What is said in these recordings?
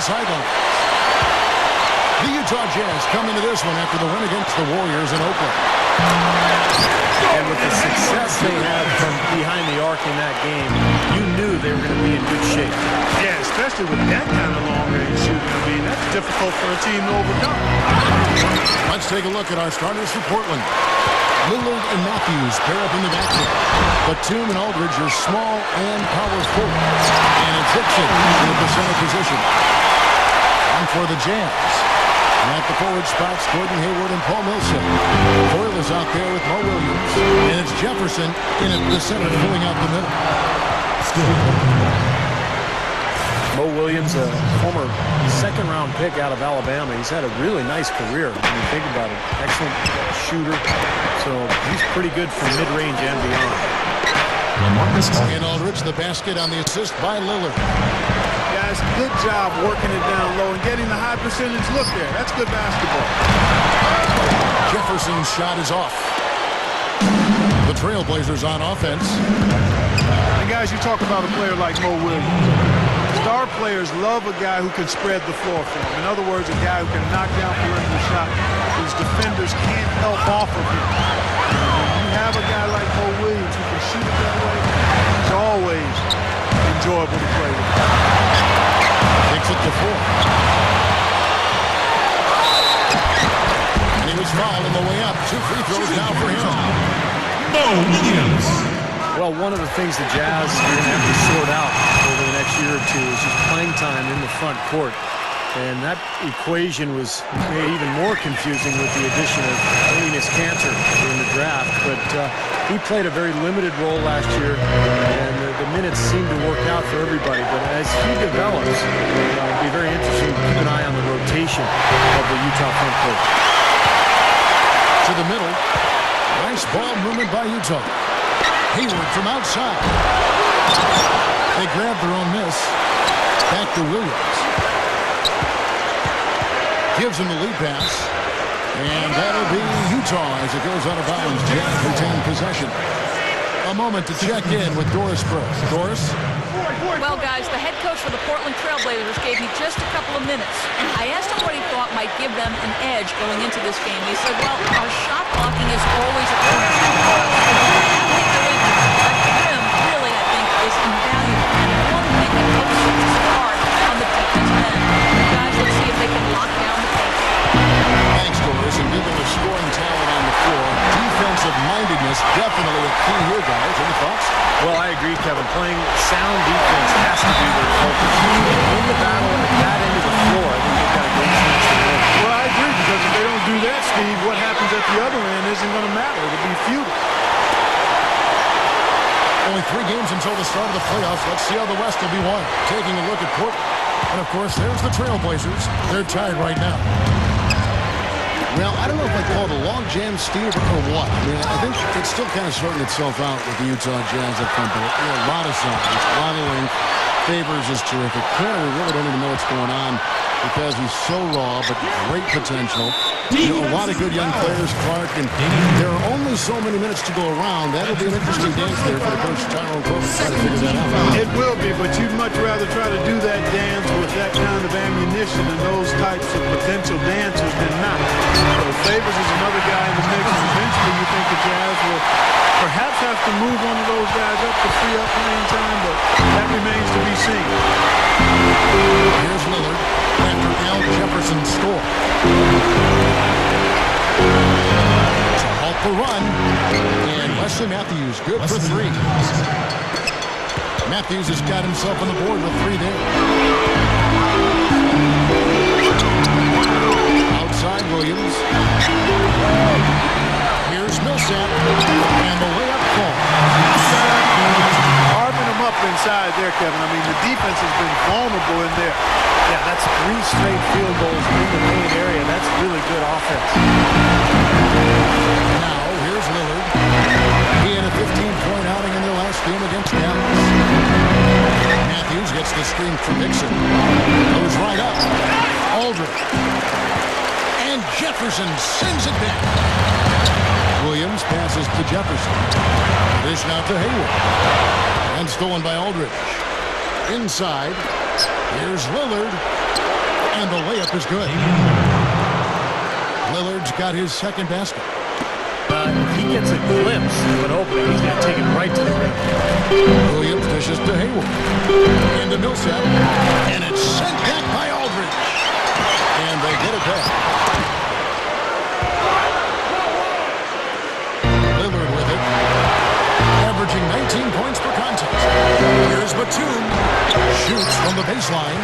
sideline. The Utah Jazz come into this one after the win against the Warriors in Oakland. And with the success they had from behind the arc in that game, you knew they were going to be in good shape. Yeah, especially with that kind of long-range shooting. I mean, that's difficult for a team to overcome. Let's take a look at our starters for Portland. Lillard and Matthews pair up in the backcourt. Batum and Aldridge are small and power forwards. And it's Dixon in the center position. And for the Jazz, at the forward spots, Gordon Hayward and Paul Millsap. Boyle is out there with Mo Williams. And it's Jefferson in at the center, filling out the middle. Mo Williams, a former second-round pick out of Alabama. He's had a really nice career when you think about it. Excellent shooter. So he's pretty good from mid-range and beyond. LaMarcus. And Aldridge, the basket on the assist by Lillard. Guys, good job working it down low and getting the high percentage look there. That's good basketball. Jefferson's shot is off. The Trailblazers on offense. And guys, you talk about a player like Mo Williams. Star players love a guy who can spread the floor for them. In other words, a guy who can knock down perimeter shots whose defenders can't help off of him. When you have a guy like Mo Williams who can shoot it that way, it's always enjoyable to play with. Takes it to 4. And he was fouled on the way up. 2 free throws now for him. Mo Williams. Well, one of the things the Jazz are going to have to sort out over the next year or two is just playing time in the front court. And that equation was made even more confusing with the addition of Enes Kanter in the draft. But he played a very limited role last year, and the minutes seemed to work out for everybody. But as he develops, it'll be very interesting to keep an eye on the rotation of the Utah front court. To the middle. Nice ball movement by Utah. Hayward from outside. They grab their own miss. Back to Williams. Gives him the lead pass. And that'll be Utah as it goes out of bounds. Jazz retain possession. A moment to check in with Doris Brooks. Doris? Well, guys, the head coach for the Portland Trailblazers gave me just a couple of minutes. I asked him what he thought might give them an edge going into this game. He said, well, our shot blocking is always a concern. Really, I think, is invaluable. And one thing that coach is hard on the defensive end. Guys, let's see if they can lock down the pace. Thanks, Doris. And given the scoring talent on the floor, defensive mindedness definitely a key here, guys. Any thoughts? Well, I agree, Kevin. Playing sound defense has to be their focus. In the battle at that end of the floor, I think they've got a great chance to win. Well, I agree, because if they don't do that, Steve, what happens at the other end isn't going to matter. It'll be futile. Only 3 games until the start of the playoffs. Let's see how the West will be won. Taking a look at Portland. And, of course, there's the Trailblazers. They're tied right now. Well, I don't know if I'd call it a logjam, Steve, or what. I mean, I think it's still kind of sorting itself out with the Utah Jazz up front. But a lot of size, a lot of length. Favors is terrific. Cantor, we really don't even know what's going on because he's so raw, but great potential. You know, a lot of good young players, Clark, and there are only so many minutes to go around. That'll be an interesting dance there for the coach, Tyrone Coach, to try to figure that out. It will be, but you'd much rather try to do that dance with that kind of ammunition and those types of potential dancers than not. So Favors is another guy in the mix. Eventually, you think the Jazz will perhaps have to move one of those guys up to free up playing time, but that remains to be seen. Here's Lillard after Al Jefferson score. To halt the run, and Wesley Matthews good for 3. Matthews has got himself on the board with 3 there. Outside Williams. Here's Millsap, and the layup call. Carving them up inside there, Kevin. I mean, the defense has been vulnerable in there. Yeah, that's 3 straight field goals in the main area. That's really good offense. Now, here's Lillard. He had a 15-point outing in their last game against Dallas. Matthews gets the screen from Dixon. Goes right up. Aldridge. And Jefferson sends it back. Williams passes to Jefferson. Dish now to Hayward. And stolen by Aldridge. Inside. Here's Lillard. And the layup is good. Lillard's got his second basket. If he gets a glimpse of an opening, he's going to take it right to the rim. Williams dishes to Hayward. Into Millsap. And it's sent back by Aldridge. And they get it back. Lillard with it. Averaging 19 points per contest. Here's Batum. Shoots from the baseline.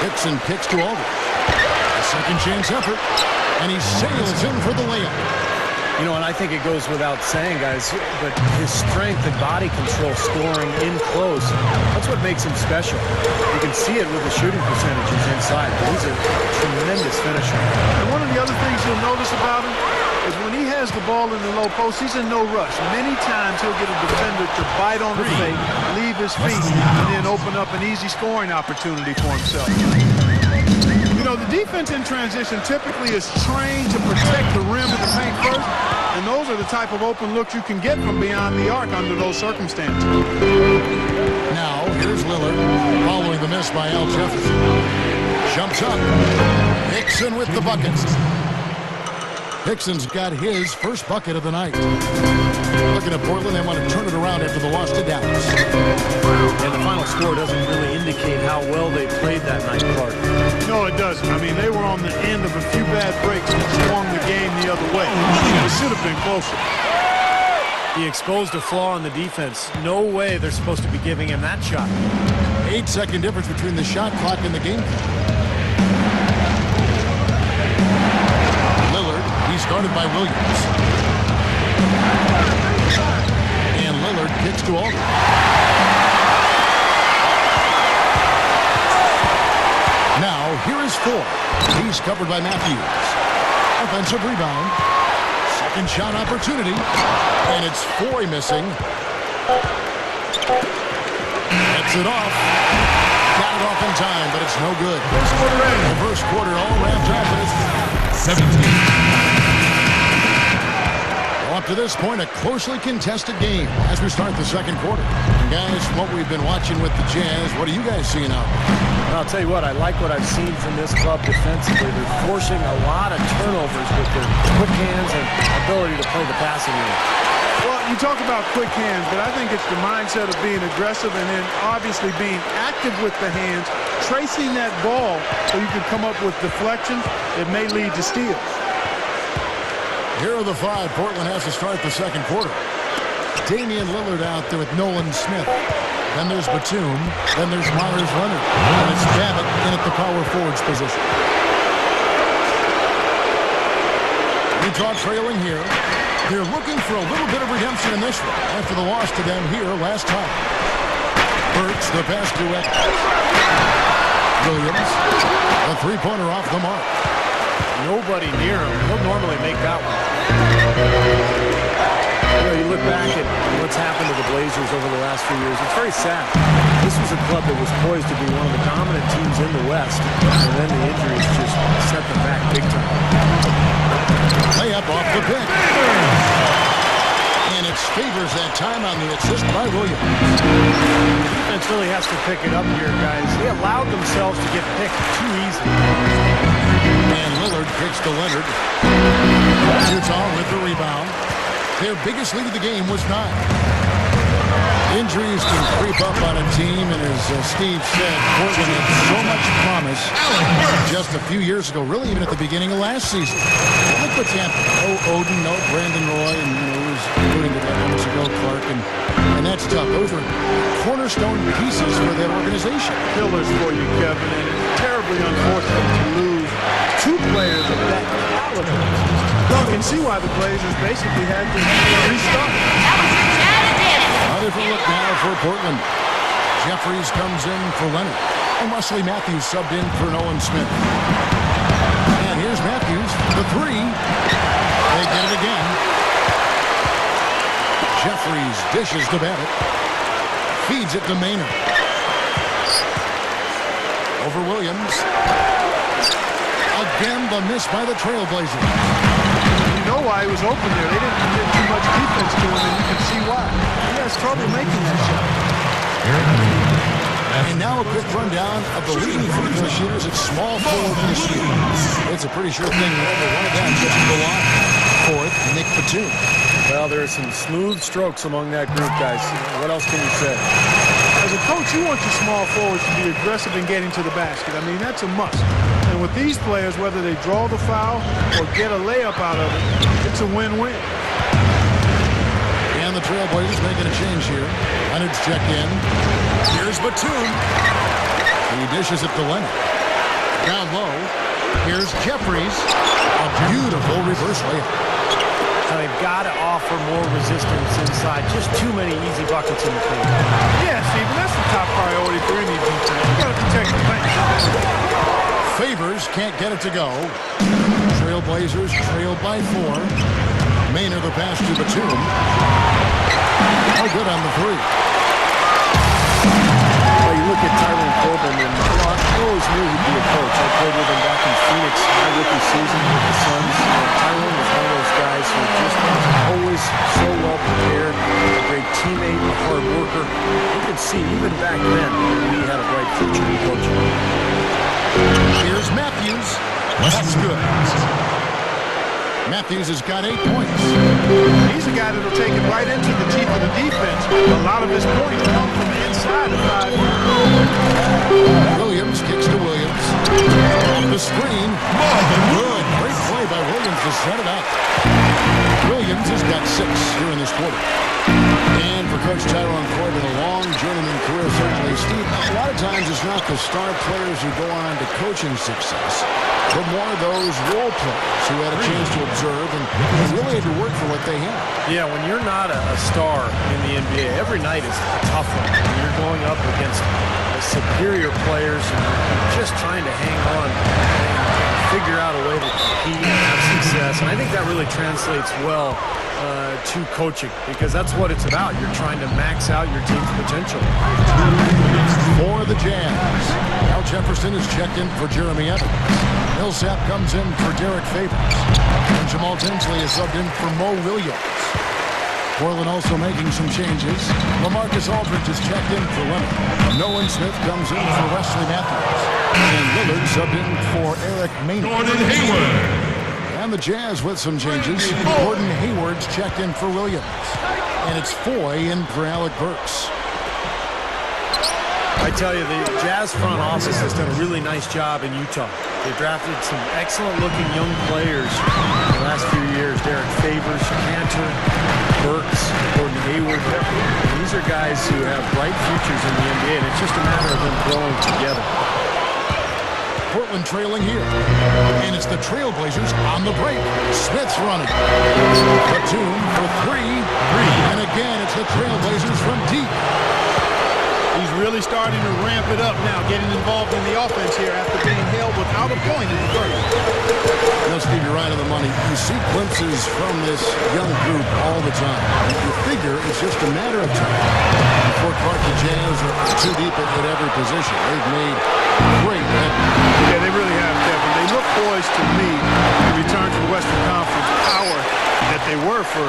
Hickson kicks to Aldridge. A second chance effort. And he sails in for the layup. You know, and I think it goes without saying, guys, but his strength and body control scoring in close, that's what makes him special. You can see it with the shooting percentages inside. He's a tremendous finisher. And one of the other things you'll notice about him is when he has the ball in the low post, he's in no rush. Many times he'll get a defender to bite on the fake, leave his feet, and then open up an easy scoring opportunity for himself. You know, the defense in transition typically is trained to protect the rim and the paint first, and those are the type of open looks you can get from beyond the arc under those circumstances. Now, here's Lillard, following the miss by Al Jefferson. Jumps up. Hickson with the buckets. Hickson's got his first bucket of the night. Looking at Portland, they want to turn it around after the loss to Dallas. And the final score doesn't really indicate how well they played that night, Clark. No, it doesn't. I mean, they were on the end of a few bad breaks that swung the game the other way. It should have been closer. He exposed a flaw in the defense. No way they're supposed to be giving him that shot. 8-second difference between the shot clock and the game clock. Lillard, he's guarded by Williams. And Lillard kicks to Aldridge. Now, here is 4. He's covered by Matthews. Offensive rebound. Second shot opportunity. And it's Foy missing. Gets it off. Got it off in time, but it's no good. First quarter in. The first quarter all wrapped up, and it's 17. well, up to this point, a closely contested game as we start the second quarter. And guys, from what we've been watching with the Jazz, what are you guys seeing out there? I'll tell you what, I like what I've seen from this club defensively. They're forcing a lot of turnovers with their quick hands and ability to play the passing game. Well, you talk about quick hands, but I think it's the mindset of being aggressive and then obviously being active with the hands, tracing that ball so you can come up with deflections that may lead to steals. Here are the 5 Portland has to start the second quarter. Damian Lillard out there with Nolan Smith. Then there's Batum. Then there's Myers Leonard. And it's Babbitt in at the power forwards position. Utah trailing here. They're looking for a little bit of redemption in this one after the loss to them here last time. Burks, the pass to Williams. The three-pointer off the mark. Nobody near him. He'll normally make that one. You know, you look back at what's happened to the Blazers over the last few years. It's very sad. This was a club that was poised to be one of the dominant teams in the West, and then the injuries just set them back big time. Layup off the pick. And it favors that time on the assist by Williams. The defense really has to pick it up here, guys. They allowed themselves to get picked too easy. And Lillard kicks to Leonard. Utah with the rebound. Their biggest lead of the game was 9. Injuries can creep up on a team, and as Steve said, Portland had so much promise just a few years ago, really even at the beginning of last season. Look what's happened. No Oden, no Brandon Roy, and he was doing it like months ago, Clark, and that's tough. Those are cornerstone pieces for that organization. Killers for you, Kevin, and it's terribly unfortunate to lose 2 players of that caliber. You can see why the Blazers basically had to restart. A different look now for Portland. Jeffries comes in for Leonard. And Wesley Matthews subbed in for Nolan Smith. And here's Matthews, the 3. They get it again. Jeffries dishes to Babbitt. Feeds it to Maynard. Over Williams. Again, the miss by the Trailblazers. You know why he was open there. They didn't get too much defense to him, and you can see why. He has trouble making that shot. And now a quick rundown of the leading free throw shooters at small forward this year. It's a pretty sure thing whenever one of them gets to the line. Fourth, Nick Batum. Well, there are some smooth strokes among that group, guys. What else can you say? As a coach, you want your small forwards to be aggressive in getting to the basket. I mean, that's a must. And with these players, whether they draw the foul or get a layup out of it, it's a win-win. And the Trailblazers making a change here. Leonard's checked in. Here's Batum. He dishes it to Leonard. Down low. Here's Jeffries. A beautiful reverse layup. Now they've got to offer more resistance inside. Just too many easy buckets in the paint. Yeah, Stephen, that's the top priority for any defense. You got to protect the paint. Favors can't get it to go. Trailblazers trailed by 4. Maynard the pass to Batum. Oh, good on the 3. Well, you look at Tyrone Coleman, and I always knew he'd be a coach. I played with him back in Phoenix my rookie season with the Suns. Tyrone was one of those guys who just was always so well prepared, a great teammate, a hard worker. You could see even back then he had a bright future in coaching. Here's Matthews. That's good. Matthews has got 8 points. He's a guy that'll take it right into the teeth of the defense. A lot of his points come from inside the 5. Williams kicks to Williams. Off the screen. Good. Great play by Williams to set it up. Williams has got 6 here in this quarter. And for Coach Tyrone Corbin, a long journeyman career, certainly. Steve, a lot of times it's not the star players who go on to coaching success, but more those role players who had a chance to observe and really had to work for what they had. Yeah, when you're not a star in the NBA, every night is a tough one. When you're going up against superior players and you're just trying to hang on and figure out a way to compete and have success. And I think that really translates well to coaching, because that's what it's about. You're trying to max out your team's potential. For the Jazz, Al Jefferson is checked in for Jeremy Evans. Millsap comes in for Derek Favors. And Jamal Tinsley is subbed in for Mo Williams. Portland also making some changes. LaMarcus Aldridge is checked in for Leonard. Nolan Smith comes in for Wesley Matthews. And Lillard subbed in for Eric Maynard. Gordon Hayward. And the Jazz with some changes. Gordon Hayward's checked in for Williams. And it's Foy in for Alec Burks. I tell you, the Jazz front office has done a really nice job in Utah. They've drafted some excellent-looking young players in the last few years. Derek Favors, Cantor, Burks, Gordon Hayward. These are guys who have bright futures in the NBA, and it's just a matter of them growing together. Portland trailing here. And it's the Trailblazers on the break. Smith's running. Batum for 3. And again, it's the Trailblazers from deep. He's really starting to ramp it up now, getting involved in the offense here after being held without a point in the first. No, Steve, you're right on the money. You see glimpses from this young group all the time. You figure it's just a matter of time before Clark the Jazz are too deep at every position. They've made great headway. Yeah, they really have, Kevin. They look poised to me to return to the Western Conference power that they were for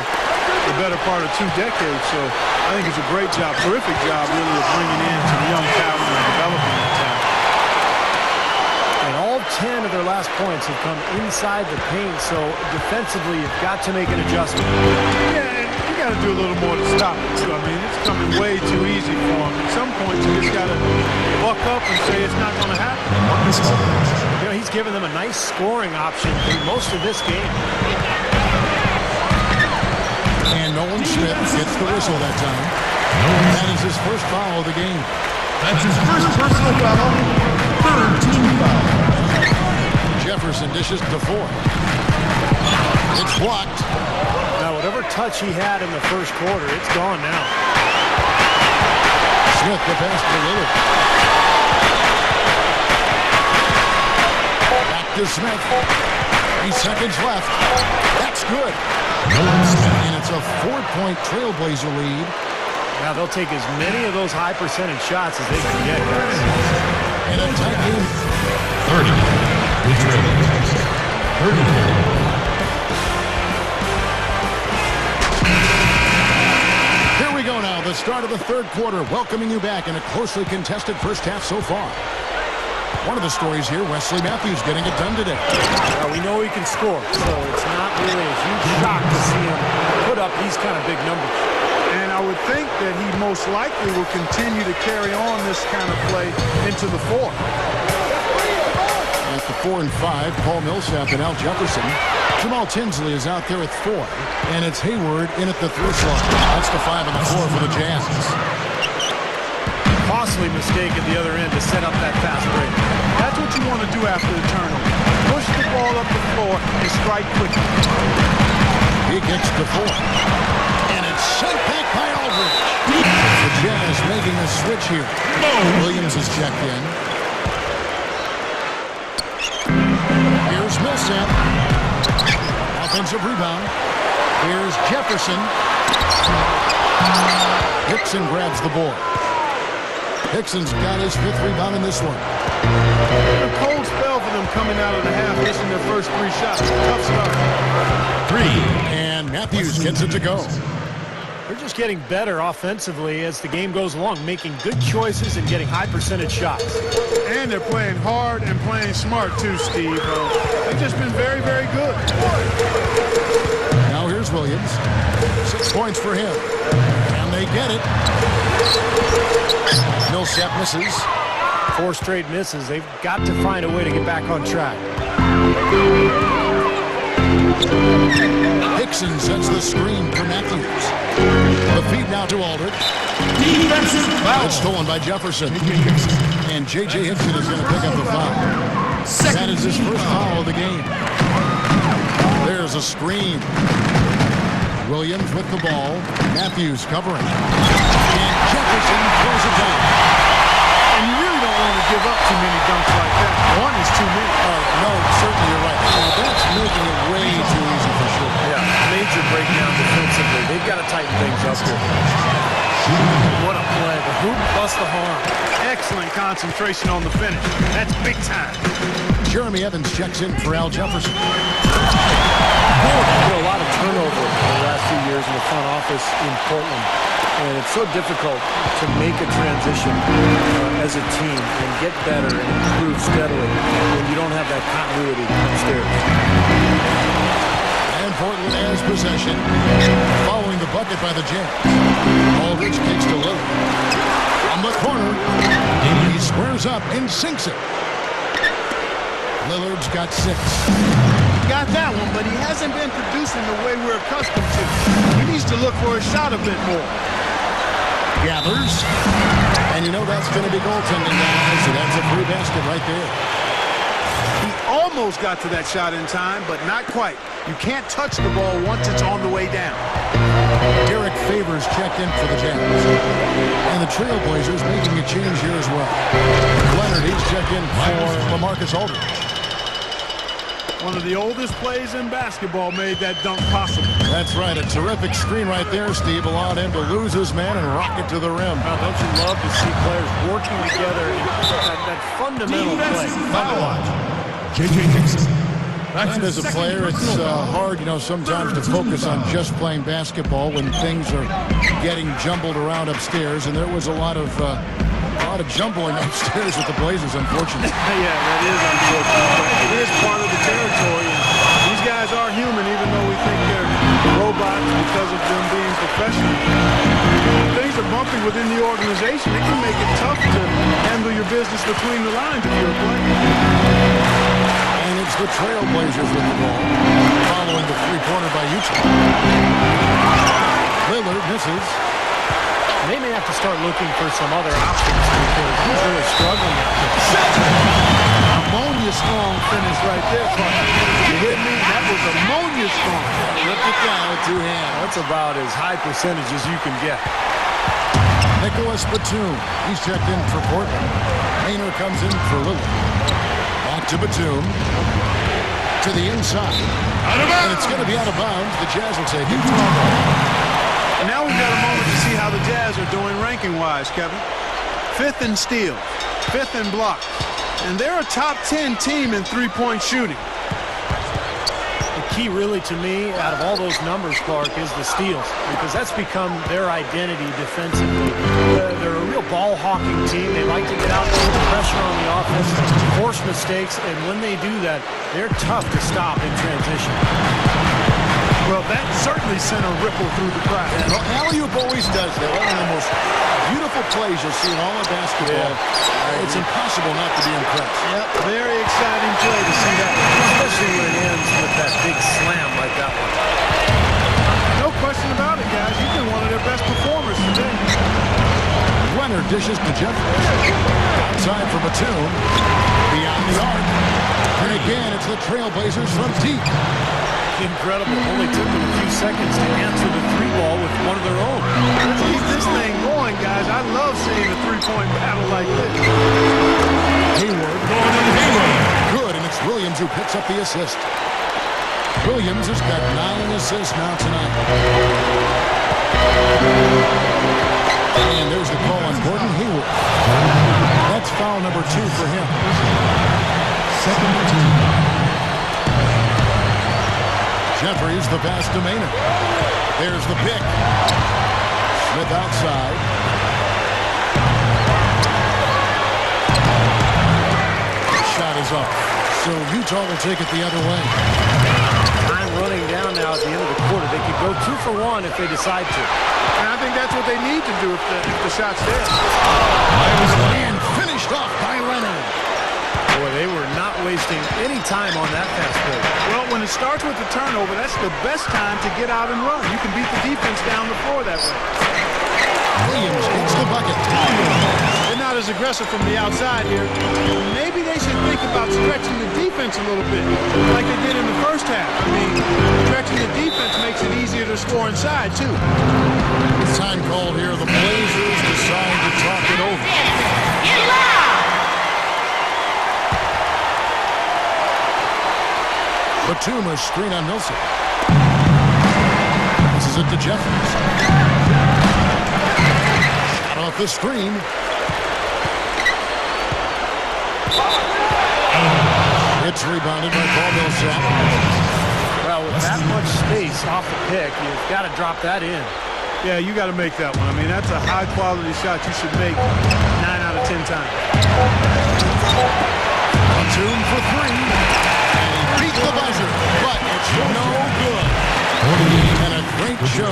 the better part of 2 decades. So I think it's a great job, terrific job, really, of bringing in some young talent and developing that talent. And all 10 of their last points have come inside the paint, so defensively you've got to make an adjustment. Yeah, and you got to do a little more to stop it, too. I mean, it's coming way too easy for them. At some point, you just got to buck up and say it's not going to happen. You know, he's given them a nice scoring option through most of this game. And Nolan Smith gets the whistle that time. That is his first foul of the game. That's his first personal foul. 3rd team foul. Jefferson dishes to 4. It's blocked. Now, whatever touch he had in the first quarter, it's gone now. Smith the pass to Lillard. Back to Smith. 3 seconds left. That's good. And it's a 4-point Trailblazer lead. Now they'll take as many of those high percentage shots as they can get, guys. And a tight game. 30. The Trailblazers. 34. Here we go now. The start of the third quarter, welcoming you back in a closely contested first half so far. One of the stories here, Wesley Matthews getting it done today. Well, we know he can score, so it's not really a huge shock to see him put up these kind of big numbers. And I would think that he most likely will continue to carry on this kind of play into the fourth. At the 4 and 5, Paul Millsap and Al Jefferson. Jamal Tinsley is out there at 4, and it's Hayward in at the 3 slot. That's the 5 and the 4 for the Jazz. Costly mistake at the other end to set up that fast break. That's what you want to do after the turnover. Push the ball up the floor and strike quickly. He gets to 4. And it's sent back by Aldridge. The Jazz making a switch here. Williams is checked in. Here's Millsap. Offensive rebound. Here's Jefferson. Hickson grabs the board. Hickson's got his 5th rebound in this one. A cold spell for them coming out of the half, missing their first 3 shots. Tough start. 3. And Matthews gets it to go. They're just getting better offensively as the game goes along, making good choices and getting high percentage shots. And they're playing hard and playing smart too, Steve. They've just been very, very good. Now here's Williams. 6 points for him. And they get it. Millsap misses. 4 straight misses. They've got to find a way to get back on track. Hickson sets the screen for Matthews. The feed now to Aldridge. Defensive foul. It's stolen by Jefferson. And J.J. Hickson is going to pick up the foul. That is his first foul of the game. There's a screen. Williams with the ball. Matthews covering. And Jefferson throws it down. And you really don't want to give up too many dunks like that. 1 is too many. No, certainly you're right. That's making it way too easy for sure. Yeah, major breakdown defensively. They've got to tighten things up here. What a play. The hoop plus the harm. Excellent concentration on the finish. That's big time. Jeremy Evans checks in for Al Jefferson. A lot of turnover in the last few years in the front office in Portland. And it's so difficult to make a transition as a team and get better and improve steadily when you don't have that continuity upstairs. And Portland has possession. Following the bucket by the Jazz. Aldridge kicks to Lillard. From the corner. He squares up and sinks it. Lillard's got 6. Got that one, but he hasn't been producing the way we're accustomed to. He needs to look for a shot a bit more. Gathers. And you know that's going to be goaltending, guys. So that's a free basket right there. He almost got to that shot in time, but not quite. You can't touch the ball once it's on the way down. Derek Favors checked in for the Jazz. And the Trailblazers making a change here as well. Leonard, he's checked in for LaMarcus Aldridge. One of the oldest plays in basketball made that dunk possible. That's right. A terrific screen right there, Steve. Allowed him to lose his man and rock it to the rim. Now, don't you love to see players working together in that fundamental play? Foul. J.J. Hickson. And as a player, it's hard, sometimes to focus on just playing basketball when things are getting jumbled around upstairs. And there was a lot of jumbling upstairs with the Blazers, unfortunately. Yeah, that is unfortunate. But it is part of the territory. And these guys are human, even though we think they're robots because of them being professional. Things are bumpy within the organization. It can make it tough to handle your business between the lines if you're a player. And it's the Trailblazers with the ball, following the three-pointer by Utah. Lillard misses. They may have to start looking for some other options because he's really struggling out there. Ammonia strong finish right there, partner. You hit me? That was ammonia strong. Ripped it down with 2 hands. That's about as high percentage as you can get. Nicholas Batum, he's checked in for Portland. Hayner comes in for Lillard. Back to Batum. To the inside. And it's going to be out of bounds. The Jazz will take it. And now we've got a moment to see how the Jazz are doing ranking-wise, Kevin. 5th in steals, 5th in blocks, and they're a top 10 team in three-point shooting. The key really to me out of all those numbers, Clark, is the steals, because that's become their identity defensively. They're a real ball-hawking team. They like to get out and put pressure on the offense, force mistakes, and when they do that, they're tough to stop in transition. Well, that certainly sent a ripple through the crowd. Well, alley-oop always does that. One of the most beautiful plays you'll see in all of basketball. It's impossible not to be impressed. Yep, very exciting play to see that. Especially when it ends with that big slam like that one. No question about it, guys. He's been one of their best performers today. Leonard dishes to Jeffries. Outside for Batum. Beyond the arc. And again, it's the Trailblazers from deep. Incredible. Only took them a few seconds to answer the three ball with one of their own. Let's keep this thing going, guys. I love seeing a three-point battle like this. Hayward going in Hayward. Good, and it's Williams who picks up the assist. Williams has got 9 assists now tonight. And there's the call on Gordon Hayward. That's foul number 2 for him. Second team. Jeffries, the pass to Maynard. There's the pick. Smith outside. Shot is up. So Utah will take it the other way. Time running down now at the end of the quarter. They could go 2 for 1 if they decide to. And I think that's what they need to do if the shot's there. And finished off by Leonard. Boy, they were not wasting any time on that fast break. Well, when it starts with the turnover, that's the best time to get out and run. You can beat the defense down the floor that way. Williams gets the bucket. They're not as aggressive from the outside here. Maybe they should think about stretching the defense a little bit, like they did in the first half. I mean, stretching the defense makes it easier to score inside, too. Time called here. The Blazers decide to talk it over. Batum, a screen on Milson. This is it to Jeffries. Shot off the screen. It's rebounded by Paul Millsap. Well, with that much space off the pick, you've got to drop that in. Yeah, you got to make that one. I mean, that's a high-quality shot you should make 9 out of 10 times. Batum for 3. Beat the buzzer, but it's no good. And a great show.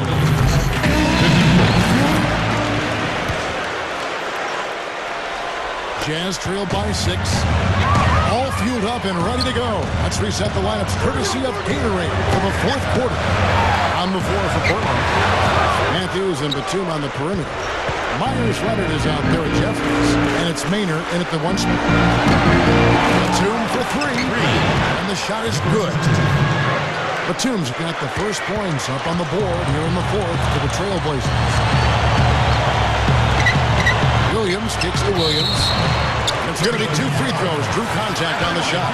Jazz trail by 6. All fueled up and ready to go. Let's reset the lineups courtesy of Gatorade for the 4th quarter. On the floor for Portland. Matthews and Batum on the perimeter. Myers Leonard is out there at Jeffries. And it's Maynard in at the 1 spot. Batum for 3. And the shot is good. Batum's got the first points up on the board here in the 4th for the Trailblazers. Williams kicks to Williams. It's going to be 2 free throws. Drew contact on the shot.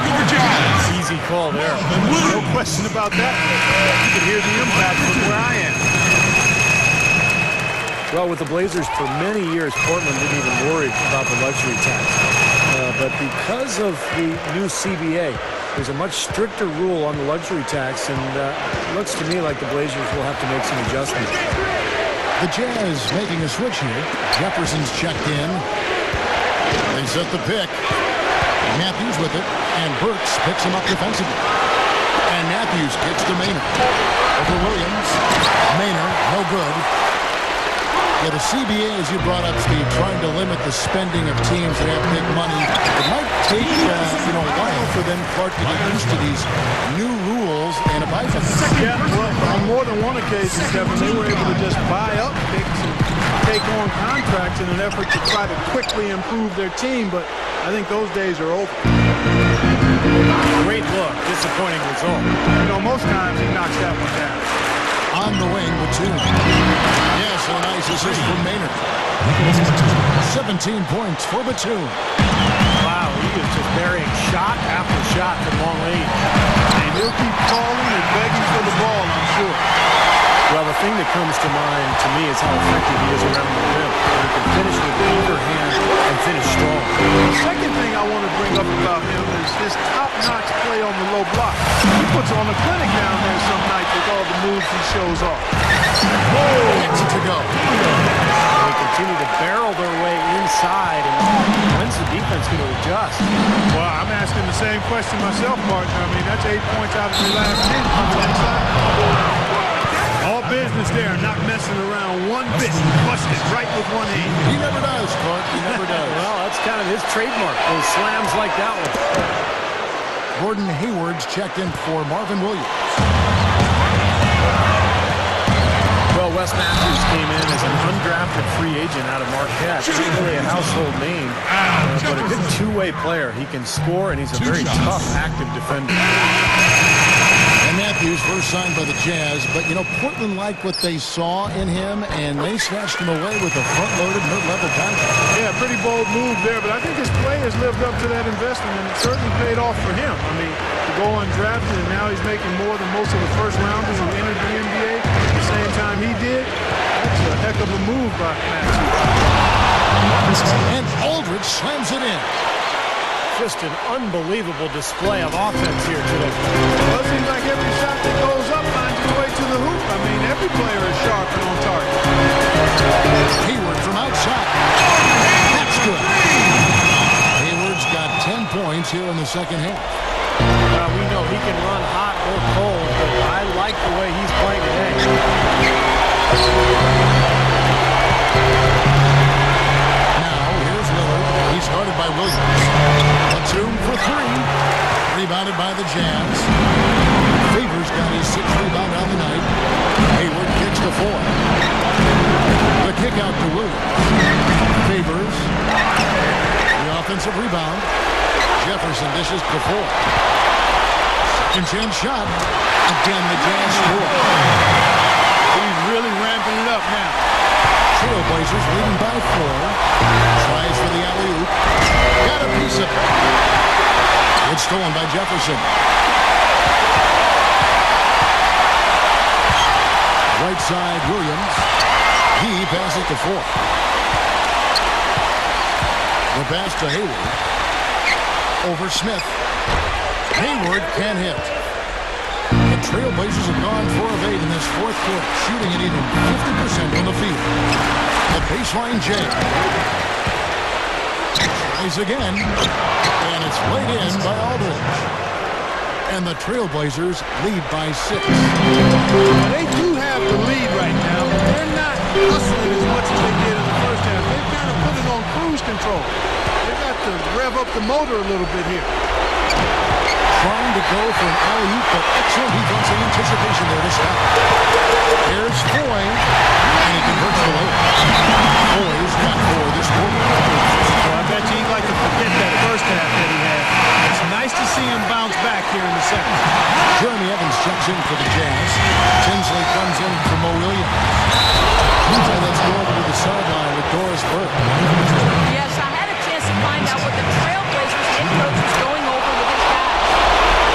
Easy call there. No question about that. You can hear the impact from where I am. Well, with the Blazers for many years, Portland didn't even worry about the luxury tax. But because of the new CBA, there's a much stricter rule on the luxury tax, and it looks to me like the Blazers will have to make some adjustments. The Jazz making a switch here. Jefferson's checked in. They set the pick. Matthews with it, and Burks picks him up defensively. And Matthews kicks to Maynard. Over Williams. Maynard, no good. Yeah, the CBA, as you brought up, Steve, trying to limit the spending of teams that have big money. It might take a while for them, Clark, to get used to these new rules and abide by them. Yeah, well, on more than one occasion, Kevin, they were able to just buy up picks and take on contracts in an effort to try to quickly improve their team, but I think those days are over. Great look, disappointing result. You know, most times he knocks that one down. On the wing, Batum. Yes, a nice assist from Maynard. 17 points for Batum. Wow, he is just burying shot after shot from long range. And he'll keep calling and begging for the ball, I'm sure. Well, the thing that comes to mind to me is how effective he is around the rim. He can finish with either hand and finish strong. The second thing I want to bring up about him is his top-notch play on the low block. He puts on a clinic down there some nights with all the moves he shows off. Gets it to go. They continue to barrel their way inside, and when's the defense going to adjust? Well, I'm asking the same question myself, Martin. I mean, that's 8 points out of the last 10 from the inside. All business there, not messing around one bit. Busted right with one hand. He never does, Clark. He never does. Well, that's kind of his trademark, those slams like that one. Gordon Hayward's checked in for Marvin Williams. Well, Wes Matthews came in as an undrafted free agent out of Marquette. He's really a household name, but a good two-way player. He can score, and he's a very tough, active defender. And Matthews first signed by the Jazz, but, you know, Portland liked what they saw in him, and they snatched him away with a front-loaded mid-level contract. Yeah, pretty bold move there, but I think his play has lived up to that investment, and it certainly paid off for him. I mean, to go undrafted, and now he's making more than most of the first-rounders who entered the NBA at the same time he did. That's a heck of a move by Matthews. And Aldridge slams it in. Just an unbelievable display of offense here today. Well, it seems like every shot that goes up finds its way to the hoop. I mean, every player is sharp and on target. Hayward from outside. That's good. Hayward's got 10 points here in the second half. We know he can run hot or cold, but I like the way he's playing today. Now, here's Lillard. He's guarded by Williams. Batum for three. Rebounded by the Jazz. Favors got his sixth rebound on the night. Hayward kicks to four. The kick out to Williams. Favors. The offensive rebound. Jefferson dishes to four. Second chance shot. Again, the Jazz score. He's really ramping it up now. Trailblazers leading by four. Tries for the alley-oop. Got a piece of it. It's stolen by Jefferson. Right side, Williams. He passes to four. The pass to Hayward. Over Smith. Hayward can't hit. The Trailblazers have gone 4 of 8 in this fourth quarter, shooting at even 50% on the field. The baseline J. Tries again, and it's laid in by Aldridge. And the Trailblazers lead by 6. Now, they do have the lead right now. They're not hustling as much as they did in the first half. They've kind of put it on cruise control. They've got to rev up the motor a little bit here. Trying to go for an alley-oop, but excellent defensive anticipation there to stop. Here's Foy, and he converts the layup. Foy's got 4 this quarter. So I bet you he'd like to forget that first half that he had. It's nice to see him bounce back here in the second. Jeremy Evans checks in for the Jazz. Tinsley comes in for Mo Williams. And let's go over to the sideline with Doris Burke. Yes, I had a chance to find out what the Trailblazers head coach was going over with his guys.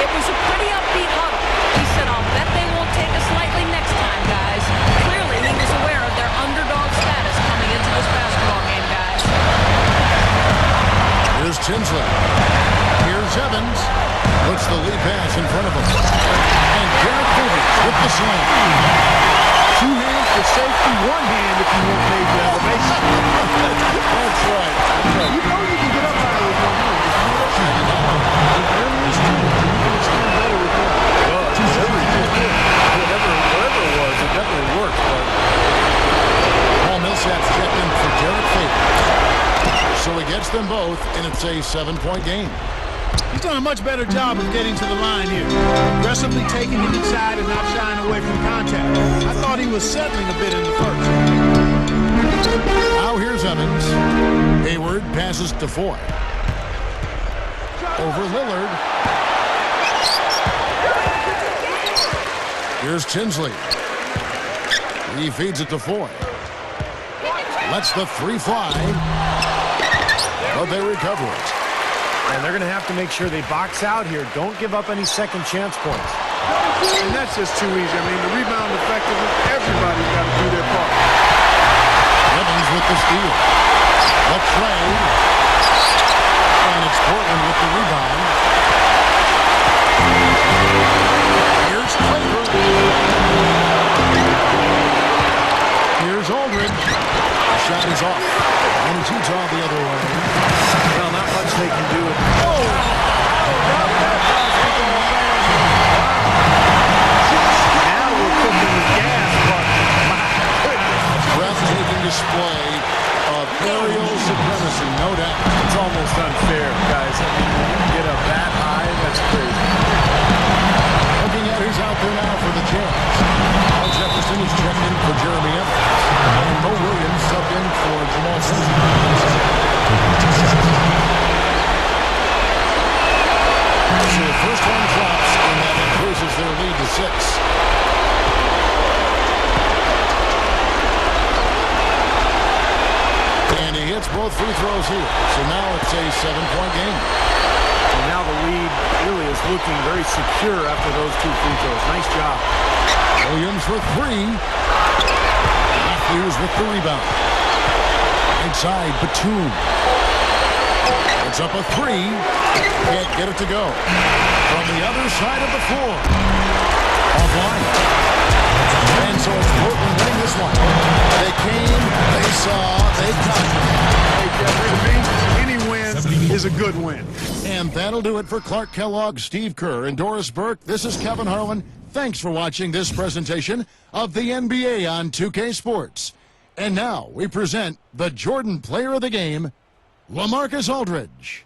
It was a pretty upbeat huddle. He said, I'll bet they won't take us lightly next time, guys. Clearly, he was aware of their underdog status coming into this basketball game, guys. Here's Tinsley. Here's Evans. Puts the lead pass in front of him. And Garrett Favors with the slam. 2 hands for safety, 1 hand if you want major elevation. That's right. You know you can get up out of it with 1 hand. It really is true. You can extend better with 1. Well, whatever it was, it definitely worked. But Paul Millsap's checked in for Garrett Favors. So he gets them both, and it's a 7-point game. He's done a much better job of getting to the line here. Aggressively taking it inside and not shying away from contact. I thought he was settling a bit in the first. Now here's Evans. Hayward passes to Foy. Over Lillard. Here's Tinsley. He feeds it to Foy. Lets the 3 fly. But they recover it. And they're going to have to make sure they box out here. Don't give up any second chance points. And that's just too easy. I mean, the rebound effectiveness, everybody's got to do their part. Evans with the steal. A trade. And it's Portland with the rebound. Here's Claver. Here's Aldridge. The shot is off. And it's Utah the other way. Well, not much they can do. Now we're cooking with gas, but my goodness. Breathtaking display of aerial supremacy, no doubt. It's almost unfair, guys. I mean, when you get up that high, that's crazy. Looking at who's out there now for the Jazz. Al Jefferson is checked in for Jeremy Evans. And Mo Williams subbed in for Jamal So the first one drops, and that increases their lead to 6. And he hits both free throws here. So now it's a 7-point game. And now the lead really is looking very secure after those 2 free throws. Nice job. Williams for 3. Matthews with the rebound. Inside, Batum. It's up a 3. Can't get it to go. From the other side of the floor. Offline. And so it's Portland winning this one. They came, they saw, they cut. Hey, Jeff, to me, any win is a good win. And that'll do it for Clark Kellogg, Steve Kerr, and Doris Burke. This is Kevin Harlan. Thanks for watching this presentation of the NBA on 2K Sports. And now we present the Jordan Player of the Game, LaMarcus Aldridge.